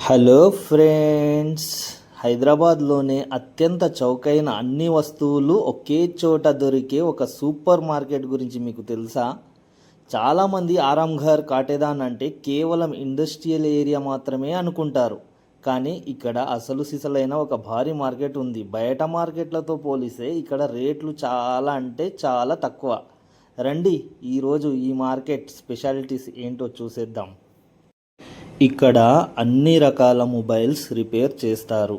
Hello friends, హైదరాబాద్లోనే అత్యంత చౌకైన అన్ని వస్తువులు ఒకే చోట దొరికే ఒక సూపర్ మార్కెట్ గురించి మీకు తెలుసా? చాలామంది ఆరాంఘర్ కాటేదాన్ అంటే కేవలం ఇండస్ట్రియల్ ఏరియా మాత్రమే అనుకుంటారు. కానీ ఇక్కడ అసలు సిసలైన ఒక భారీ మార్కెట్ ఉంది. బయట మార్కెట్లతో పోలిస్తే ఇక్కడ రేట్లు చాలా అంటే చాలా తక్కువ. రండి, ఈరోజు ఈ మార్కెట్ స్పెషాలిటీస్ ఏంటో చూసేద్దాం. ఇక్కడ అన్ని రకాల మొబైల్స్ రిపేర్ చేస్తారు.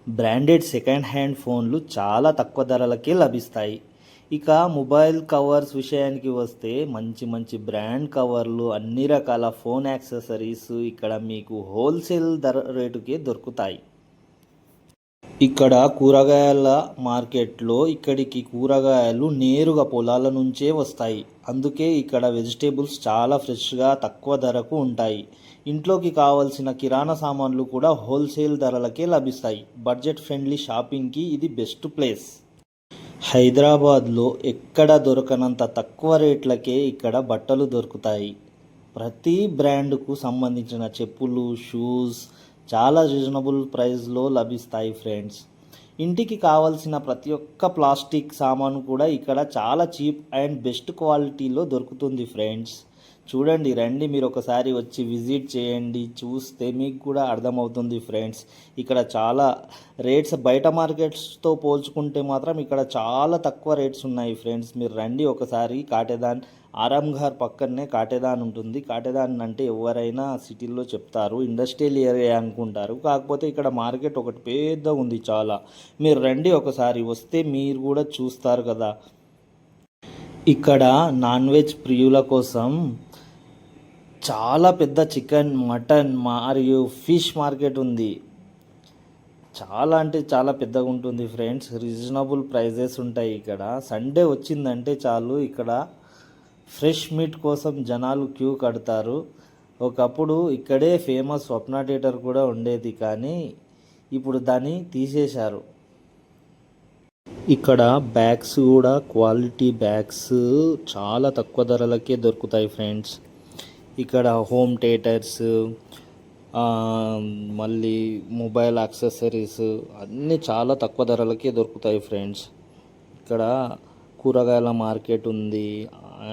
బ్రాండెడ్ సెకండ్ హ్యాండ్ ఫోన్లు చాలా తక్కువ ధరలకే లభిస్తాయి. ఇక మొబైల్ కవర్స్ విషయానికి వస్తే మంచి మంచి బ్రాండ్ కవర్లు, అన్ని రకాల ఫోన్ యాక్సెసరీస్ ఇక్కడ మీకు హోల్సేల్ రేటుకే దొరుకుతాయి. ఇక్కడ కూరగాయల మార్కెట్లో ఇక్కడికి కూరగాయలు నేరుగా పొలాల నుంచే వస్తాయి. అందుకే ఇక్కడ వెజిటేబుల్స్ చాలా ఫ్రెష్గా తక్కువ ధరకు ఉంటాయి. ఇంట్లోకి కావాల్సిన కిరాణా సామాన్లు కూడా హోల్సేల్ ధరలకే లభిస్తాయి. బడ్జెట్ ఫ్రెండ్లీ షాపింగ్కి ఇది బెస్ట్ ప్లేస్. హైదరాబాద్లో ఎక్కడ దొరకనంత తక్కువ రేట్లకే ఇక్కడ బట్టలు దొరుకుతాయి. ప్రతి బ్రాండ్కు సంబంధించిన చెప్పులు, షూస్ చాలా రీజనబుల్ ప్రైస్లో లభిస్తాయి ఫ్రెండ్స్. ఇంటికి కావాల్సిన ప్రతి ఒక్క ప్లాస్టిక్ సామాను కూడా ఇక్కడ చాలా చీప్ అండ్ బెస్ట్ క్వాలిటీలో దొరుకుతుంది ఫ్రెండ్స్. చూడండి, రండి, మీరు ఒకసారి వచ్చి విజిట్ చేయండి. చూస్తే మీకు కూడా అర్థమవుతుంది ఫ్రెండ్స్. ఇక్కడ చాలా రేట్స్ బయట మార్కెట్స్తో పోల్చుకుంటే మాత్రం ఇక్కడ చాలా తక్కువ రేట్స్ ఉన్నాయి ఫ్రెండ్స్. మీరు రండి ఒకసారి. కాటేదాన్ ఆరాంఘర్ పక్కనే కాటేదాన్ ఉంటుంది. కాటేదాన్ అంటే ఎవరైనా సిటీల్లో చెప్తారు ఇండస్ట్రియల్ ఏరియా అనుకుంటారు. కాకపోతే ఇక్కడ మార్కెట్ ఒకటి పెద్దగా ఉంది చాలా. మీరు రండి ఒకసారి, వస్తే మీరు కూడా చూస్తారు కదా. ఇక్కడ నాన్ వెజ్ ప్రియుల కోసం చాలా పెద్ద చికెన్, మటన్ మరియు ఫిష్ మార్కెట్ ఉంది. చాలా అంటే చాలా పెద్దగా ఉంటుంది ఫ్రెండ్స్. రీజనబుల్ ప్రైజెస్ ఉంటాయి ఇక్కడ. సండే వచ్చిందంటే చాలు, ఇక్కడ ఫ్రెష్ మీట్ కోసం జనాలు క్యూ కడతారు. ఒకప్పుడు ఇక్కడే ఫేమస్ స్వప్న థియేటర్ కూడా ఉండేది, కానీ ఇప్పుడు దాన్ని తీసేశారు. ఇక్కడ బ్యాగ్స్ కూడా క్వాలిటీ బ్యాగ్స్ చాలా తక్కువ ధరలకే దొరుకుతాయి ఫ్రెండ్స్. ఇక్కడ హోమ్ థియేటర్స్, మళ్ళీ మొబైల్ యాక్సెసరీస్ అన్నీ చాలా తక్కువ ధరలకే దొరుకుతాయి ఫ్రెండ్స్. ఇక్కడ కూరగాయల మార్కెట్ ఉంది,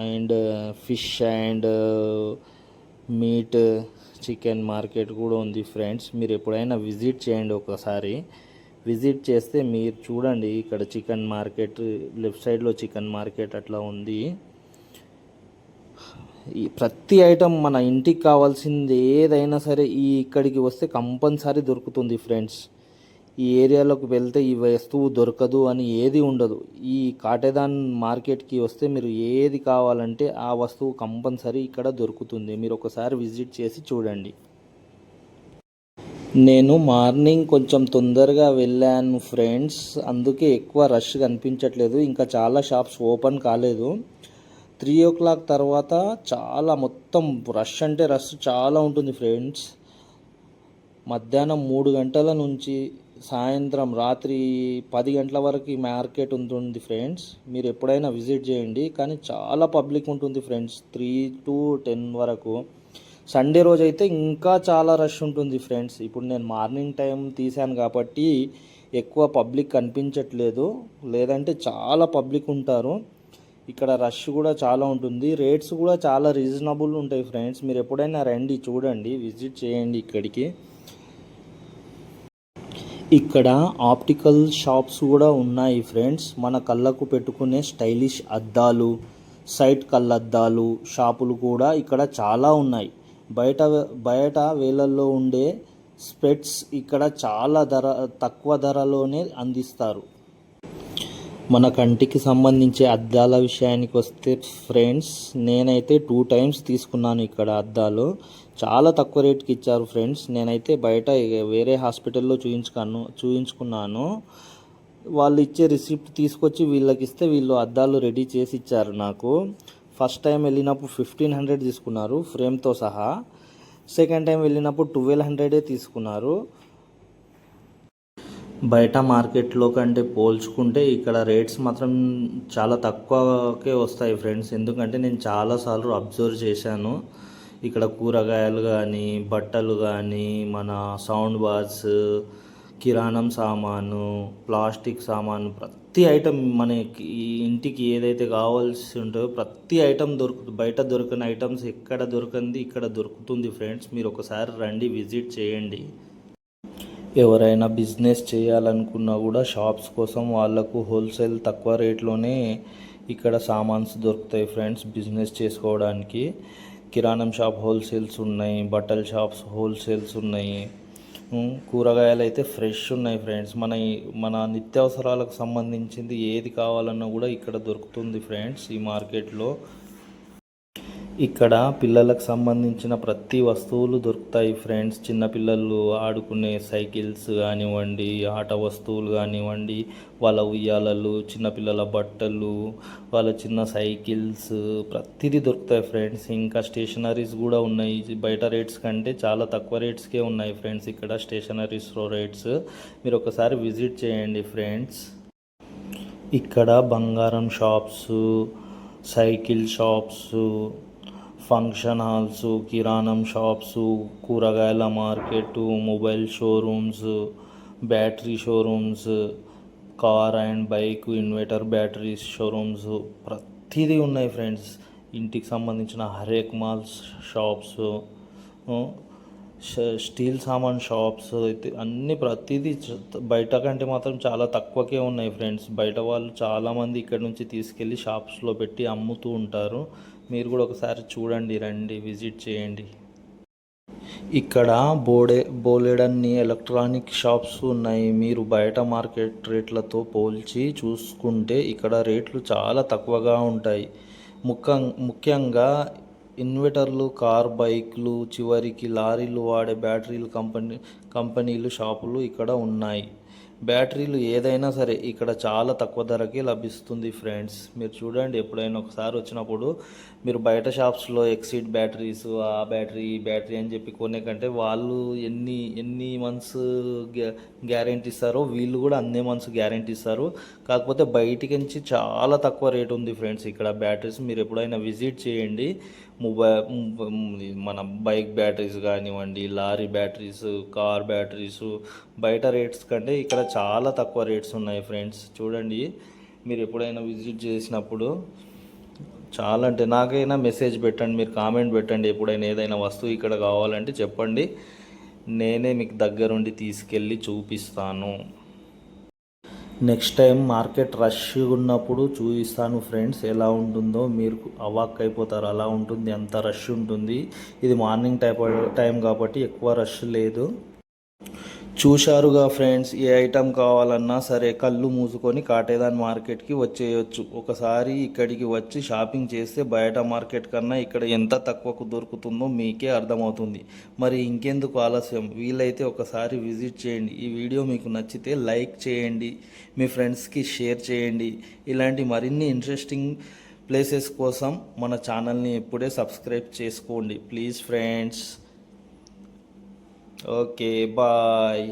and fish and meet, chicken market కూడా ఉంది ఫ్రెండ్స్. మీరు ఎప్పుడైనా విజిట్ చేయండి ఒకసారి. విజిట్ చేస్తే మీరు చూడండి, ఇక్కడ చికెన్ మార్కెట్ లెఫ్ట్ సైడ్లో చికెన్ మార్కెట్ అట్లా ఉంది. ఈ ప్రతి ఐటెం మన ఇంటికి కావాల్సింది ఏదైనా సరే ఇక్కడికి వస్తే కంపల్సరీ దొరుకుతుంది ఫ్రెండ్స్. ఈ ఏరియాలోకి వెళ్తే ఈ వస్తువు దొరకదు అని ఏది ఉండదు. ఈ కాటేదాన్ మార్కెట్కి వస్తే మీరు ఏది కావాలంటే ఆ వస్తువు కంపల్సరీ ఇక్కడ దొరుకుతుంది. మీరు ఒకసారి విజిట్ చేసి చూడండి. నేను మార్నింగ్ కొంచెం తొందరగా వెళ్ళాను ఫ్రెండ్స్, అందుకే ఎక్కువ రష్ కనిపించట్లేదు. ఇంకా చాలా షాప్స్ ఓపెన్ కాలేదు. 3 o'clock తర్వాత చాలా మొత్తం రష్ అంటే రష్ చాలా ఉంటుంది ఫ్రెండ్స్. మధ్యాహ్నం 3 గంటల నుంచి సాయంత్రం రాత్రి 10 గంటల వరకు ఈ మార్కెట్ ఉంటుంది ఫ్రెండ్స్. మీరు ఎప్పుడైనా విజిట్ చేయండి. కానీ చాలా పబ్లిక్ ఉంటుంది ఫ్రెండ్స్ 3 to 10 వరకు. సండే రోజు అయితే ఇంకా చాలా రష్ ఉంటుంది ఫ్రెండ్స్. ఇప్పుడు నేను మార్నింగ్ టైం తీశాను కాబట్టి ఎక్కువ పబ్లిక్ కనిపించట్లేదు, లేదంటే చాలా పబ్లిక్ ఉంటారు. ఇక్కడ రష్ కూడా చాలా ఉంటుంది. రేట్స్ కూడా చాలా రీజనబుల్ ఉంటాయి ఫ్రెండ్స్. మీరు ఎప్పుడైనా రండి, చూడండి, విజిట్ చేయండి ఇక్కడికి. ఇక్కడ ఆప్టికల్ షాప్స్ కూడా ఉన్నాయి ఫ్రెండ్స్. మన కళ్ళకు పెట్టుకునే స్టైలిష్ అద్దాలు, సైట్ కళ్ళద్దాలు షాపులు కూడా ఇక్కడ చాలా ఉన్నాయి. బయట వేలల్లో ఉండే స్పెట్స్ ఇక్కడ చాలా తక్కువ ధరలోనే అందిస్తారు. మన కంటికి సంబంధించి అద్దాల విషయానికి వస్తే ఫ్రెండ్స్, నేనైతే 2 times తీసుకున్నాను ఇక్కడ అద్దాలు. చాలా తక్కువ రేట్కి ఇచ్చారు ఫ్రెండ్స్. నేనైతే బయట వేరే హాస్పిటల్లో చూయించుకున్నాను. వాళ్ళు ఇచ్చే రిసిప్ట్ తీసుకొచ్చి వీళ్ళకి ఇస్తే వీళ్ళు అద్దాలు రెడీ చేసి ఇచ్చారు నాకు. ఫస్ట్ టైం వెళ్ళినప్పుడు 1500 తీసుకున్నారు ఫ్రేమ్తో సహా. సెకండ్ టైం వెళ్ళినప్పుడు 1200 తీసుకున్నారు. బయట మార్కెట్లో కంటే పోల్చుకుంటే ఇక్కడ రేట్స్ మాత్రం చాలా తక్కువకే వస్తాయి ఫ్రెండ్స్. ఎందుకంటే నేను చాలాసార్లు అబ్జర్వ్ చేశాను. ఇక్కడ కూరగాయలు కానీ, బట్టలు కానీ, మన సౌండ్ బార్స్, కిరాణం సామాను, ప్లాస్టిక్ సామాను, ప్రతి ఐటెం మనకి ఈ ఇంటికి ఏదైతే కావాల్సి ఉంటుందో ప్రతి ఐటెం బయట దొరకని ఐటమ్స్ ఎక్కడ దొరకంది ఇక్కడ దొరుకుతుంది ఫ్రెండ్స్. మీరు ఒకసారి రండి, విజిట్ చేయండి. ఎవరైనా బిజినెస్ చేయాలనుకున్నా కూడా షాప్స్ కోసం వాళ్ళకు హోల్సేల్ తక్కువ రేట్లోనే ఇక్కడ సామాన్స్ దొరుకుతాయి ఫ్రెండ్స్. బిజినెస్ చేసుకోవడానికి కిరాణం షాప్ హోల్సేల్స్ ఉన్నాయి, బట్టల షాప్స్ హోల్సేల్స్ ఉన్నాయి, కూరగాయలు అయితే ఫ్రెష్ ఉన్నాయి ఫ్రెండ్స్. మన నిత్యావసరాలకు సంబంధించింది ఏది కావాలన్నా కూడా ఇక్కడ దొరుకుతుంది ఫ్రెండ్స్ ఈ మార్కెట్లో. ఇక్కడ పిల్లలకు సంబంధించిన ప్రతి వస్తువులు దొరుకుతాయి ఫ్రెండ్స్. చిన్నపిల్లలు ఆడుకునే సైకిల్స్ కానివ్వండి, ఆట వస్తువులు కానివ్వండి, వాళ్ళ ఉయ్యాలలు, చిన్నపిల్లల బట్టలు, వాళ్ళ చిన్న సైకిల్స్, ప్రతిదీ దొరుకుతాయి ఫ్రెండ్స్. ఇంకా స్టేషనరీస్ కూడా ఉన్నాయి. బయట రేట్స్ కంటే చాలా తక్కువ రేట్స్కే ఉన్నాయి ఫ్రెండ్స్ ఇక్కడ స్టేషనరీస్ రేట్స్. మీరు ఒకసారి విజిట్ చేయండి ఫ్రెండ్స్. ఇక్కడ బంగారం shops, cycle shops, function halls, కిరాణం షాప్స్, కూరగాయల market, mobile showrooms, battery showrooms, car and bike inverter batteries showrooms ప్రతిదీ ఉన్నాయి ఫ్రెండ్స్. ఇంటికి సంబంధించిన హరేక్ మాల్స్ షాప్స్, స్టీల్ సామాన్ షాప్స్ అయితే అన్నీ ప్రతిదీ బయట కంటే మాత్రం చాలా తక్కువకే ఉన్నాయి ఫ్రెండ్స్. బయట వాళ్ళు చాలామంది ఇక్కడ నుంచి తీసుకెళ్ళి షాప్స్లో పెట్టి అమ్ముతూ ఉంటారు. మీరు కూడా ఒకసారి చూడండి, రండి, విజిట్ చేయండి. ఇక్కడ బోలెడన్ని ఎలక్ట్రానిక్ షాప్స్ ఉన్నాయి. మీరు బయట మార్కెట్ రేట్లతో పోల్చి చూసుకుంటే ఇక్కడ రేట్లు చాలా తక్కువగా ఉంటాయి. ముఖ్యంగా ఇన్వర్టర్లు, కార్, బైక్లు, చివరికి లారీలు వాడే బ్యాటరీలు కంపెనీలు షాపులు ఇక్కడ ఉన్నాయి. బ్యాటరీలు ఏదైనా సరే ఇక్కడ చాలా తక్కువ ధరకే లభిస్తుంది ఫ్రెండ్స్. మీరు చూడండి, ఎప్పుడైనా ఒకసారి వచ్చినప్పుడు మీరు బయట షాప్స్లో ఎక్సిడ్ బ్యాటరీస్, ఆ బ్యాటరీ ఈ బ్యాటరీ అని చెప్పి కొనే కంటే వాళ్ళు ఎన్ని మంత్స్ గ్యారెంటీ ఇస్తారో వీళ్ళు కూడా అన్ని మంత్స్ గ్యారెంటీ ఇస్తారు. కాకపోతే బయటికి నుంచి చాలా తక్కువ రేట్ ఉంది ఫ్రెండ్స్ ఇక్కడ బ్యాటరీస్. మీరు ఎప్పుడైనా విజిట్ చేయండి. మన బైక్ బ్యాటరీస్ కానివ్వండి, లారీ బ్యాటరీస్, కార్ బ్యాటరీస్ బయట రేట్స్ కంటే ఇక్కడ చాలా తక్కువ రేట్స్ ఉన్నాయి ఫ్రెండ్స్. చూడండి, మీరు ఎప్పుడైనా విజిట్ చేసినప్పుడు చాలా అంటే నాకైనా మెసేజ్ పెట్టండి, మీరు కామెంట్ పెట్టండి. ఎప్పుడైనా ఏదైనా వస్తువు ఇక్కడ కావాలంటే చెప్పండి, నేనే మీకు దగ్గరుండి తీసుకెళ్ళి చూపిస్తాను. నెక్స్ట్ టైం మార్కెట్ రష్ ఉన్నప్పుడు చూపిస్తాను ఫ్రెండ్స్. ఎలా ఉంటుందో మీరు అవాక్ అయిపోతారు. అలా ఉంటుంది, అంత రష్ ఉంటుంది. ఇది మార్నింగ్ టైం కాబట్టి ఎక్కువ రష్ లేదు. చూశారుగా ఫ్రెండ్స్, ఏ ఐటెం కావాలన్నా సరే కళ్ళు మూసుకొని కాటేదాన్ మార్కెట్కి వచ్చేయచ్చు. ఒకసారి ఇక్కడికి వచ్చి షాపింగ్ చేస్తే బయట మార్కెట్ కన్నా ఇక్కడ ఎంత తక్కువకు దొరుకుతుందో మీకే అర్థమవుతుంది. మరి ఇంకెందుకు ఆలస్యం, వీలైతే ఒకసారి విజిట్ చేయండి. ఈ వీడియో మీకు నచ్చితే లైక్ చేయండి, మీ ఫ్రెండ్స్కి షేర్ చేయండి. ఇలాంటి మరిన్ని ఇంట్రెస్టింగ్ ప్లేసెస్ కోసం మన ఛానల్ని ఇప్పుడే సబ్స్క్రైబ్ చేసుకోండి ప్లీజ్ ఫ్రెండ్స్. Okay, bye.